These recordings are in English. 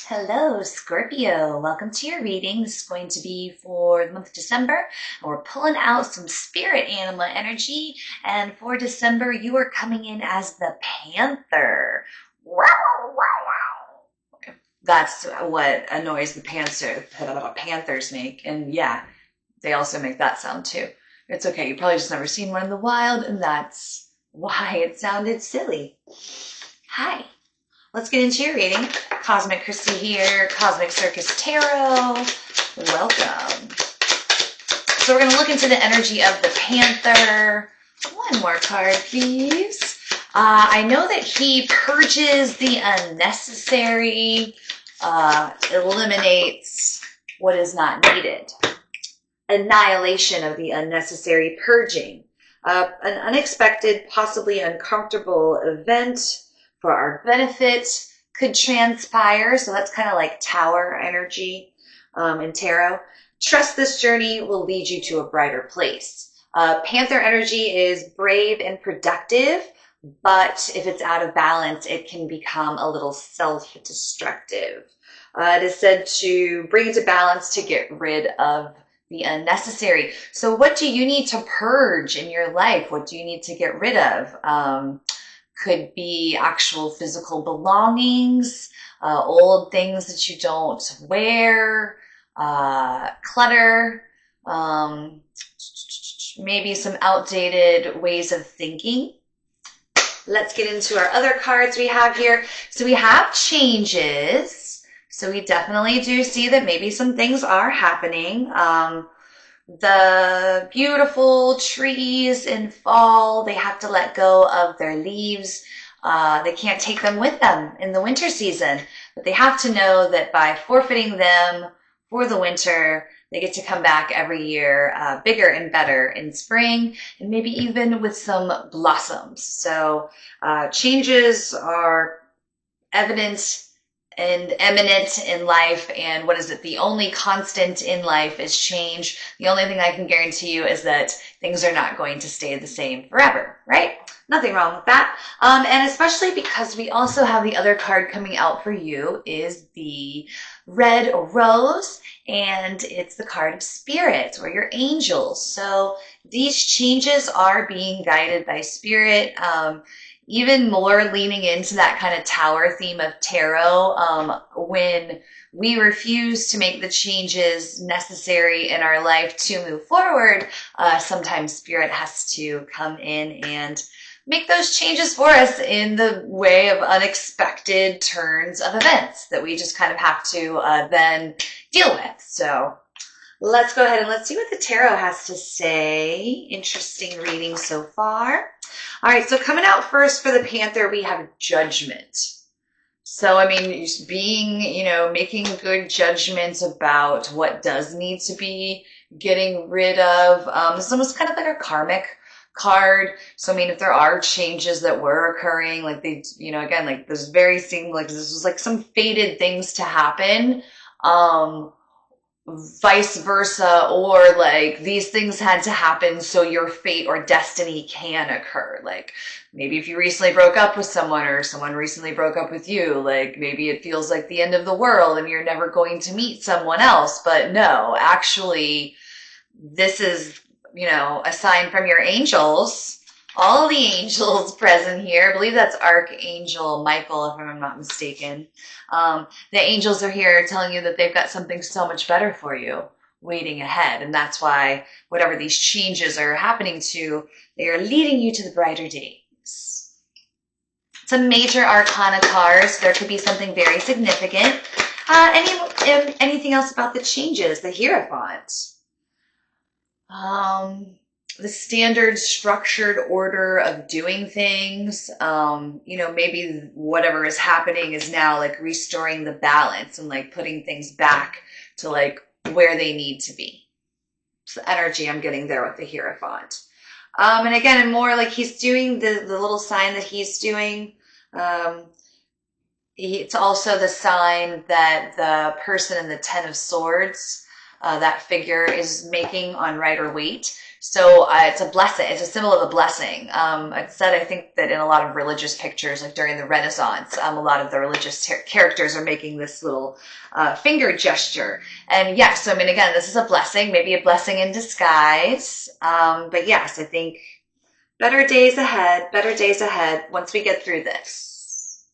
Hello, Scorpio. Welcome to your reading. This is going to be for the month of December. And we're pulling out some spirit animal energy. And for December, you are coming in as the Panther. That's what a noise the panthers make. And yeah, they also make that sound too. It's okay. You've probably just never seen one in the wild, and that's why it sounded silly. Hi. Let's get into your reading. Cosmic Christy here, Cosmic Circus Tarot. Welcome. So we're going to look into the energy of the Panther. One more card, please. I know that he purges the unnecessary, eliminates what is not needed. Annihilation of the unnecessary, purging. An unexpected, possibly uncomfortable event for our benefit could transpire. So that's kind of like tower energy in tarot. Trust this journey will lead you to a brighter place. Panther energy is brave and productive, but if it's out of balance, it can become a little self-destructive. It is said to bring into balance to get rid of the unnecessary. So what do you need to purge in your life? What do you need to get rid of? Could be actual physical belongings, old things that you don't wear, clutter, maybe some outdated ways of thinking. Let's get into our other cards we have here. So we have changes. So we definitely do see that maybe some things are happening. The beautiful trees in fall, they have to let go of their leaves. They can't take them with them in the winter season, but they have to know that by forfeiting them for the winter, they get to come back every year bigger and better in spring, and maybe even with some blossoms. So changes are evident and eminent in life. And what is it? The only constant in life is change. The only thing I can guarantee you is that things are not going to stay the same forever, right? Nothing wrong with that. And especially because we also have the other card coming out for you is the red rose, and it's the card of spirits or your angels. So these changes are being guided by spirit. Even more leaning into that kind of tower theme of tarot, when we refuse to make the changes necessary in our life to move forward, sometimes spirit has to come in and make those changes for us in the way of unexpected turns of events that we just kind of have to then deal with. So let's go ahead and let's see what the tarot has to say. Interesting reading so far. All right, so coming out first for the Panther, we have judgment. So, I mean, just being, making good judgments about what does need to be getting rid of. This is almost kind of like a karmic card. So, I mean, if there are changes that were occurring, like they, again, like this very seemed like this was like some fated things to happen. Vice versa, or like these things had to happen so your fate or destiny can occur. Like maybe if you recently broke up with someone or someone recently broke up with you, like maybe it feels like the end of the world and you're never going to meet someone else. But no, actually, this is, a sign from your angels. All the angels present here. I believe that's Archangel Michael, if I'm not mistaken. The angels are here telling you that they've got something so much better for you waiting ahead. And that's why whatever these changes are happening to, they are leading you to the brighter days. Some major arcana cards. There could be something very significant. Anything else about the changes? The Hierophant. The standard structured order of doing things. Maybe whatever is happening is now like restoring the balance and like putting things back to like where they need to be. It's the energy I'm getting there with the Hierophant. And again, more like he's doing the little sign that he's doing. It's also the sign that the person in the Ten of Swords, that figure is making on Rider Waite. So it's a blessing. It's a symbol of a blessing. It said, I think that in a lot of religious pictures, like during the Renaissance, a lot of the religious characters are making this little finger gesture. And yes, I mean, again, this is a blessing, maybe a blessing in disguise. But yes, I think better days ahead once we get through this.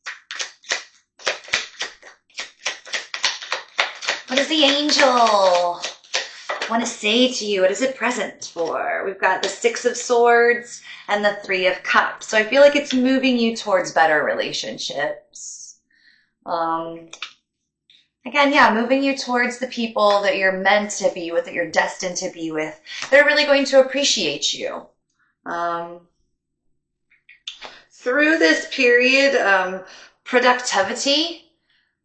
What does the angel want to say to you? What is it present for? We've got the Six of Swords and the Three of Cups. So I feel like it's moving you towards better relationships. Again, yeah, moving you towards the people that you're meant to be with, that you're destined to be with. They're really going to appreciate you. Through this period, productivity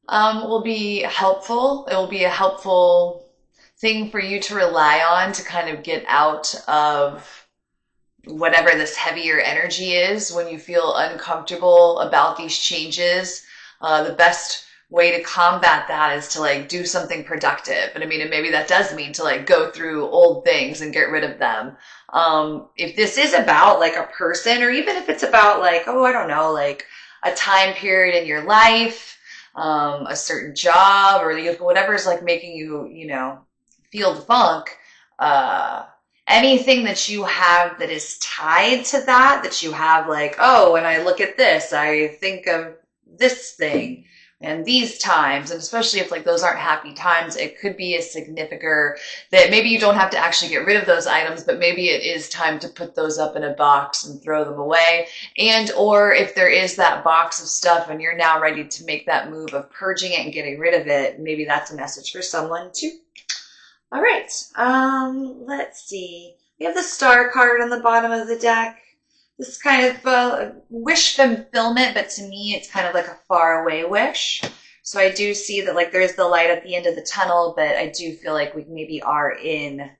will be helpful. It will be a helpful thing for you to rely on to kind of get out of whatever this heavier energy is when you feel uncomfortable about these changes. The best way to combat that is to like do something productive. And I mean, and maybe that does mean to like go through old things and get rid of them. If this is about like a person, or even if it's about like, oh, I don't know, like a time period in your life, a certain job, or whatever is like making you, you know, feel the funk, anything that you have that is tied to that you have like, oh, when I look at this, I think of this thing and these times, and especially if like those aren't happy times, it could be a significant that maybe you don't have to actually get rid of those items, but maybe it is time to put those up in a box and throw them away. And or if there is that box of stuff and you're now ready to make that move of purging it and getting rid of it, maybe that's a message for someone too. All right, let's see. We have the Star card on the bottom of the deck. This is kind of wish fulfillment, but to me, it's kind of like a faraway wish. So I do see that like there's the light at the end of the tunnel, but I do feel like we maybe we're in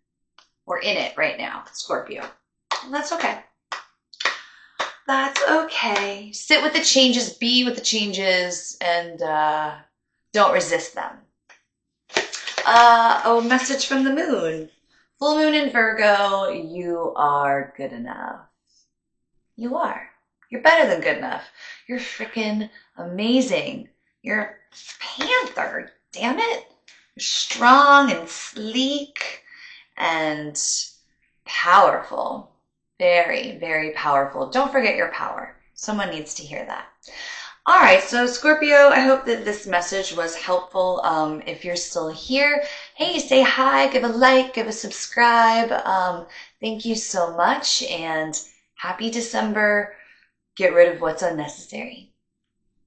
it right now, Scorpio. And that's okay. That's okay. Sit with the changes, be with the changes, and don't resist them. A message from the moon. Full moon in Virgo, you are good enough. You are. You're better than good enough. You're freaking amazing. You're a panther, damn it. You're strong and sleek and powerful. Very, very powerful. Don't forget your power. Someone needs to hear that. All right, so Scorpio, I hope that this message was helpful. If you're still here, hey, say hi, give a like, give a subscribe. Thank you so much, and happy December. Get rid of what's unnecessary.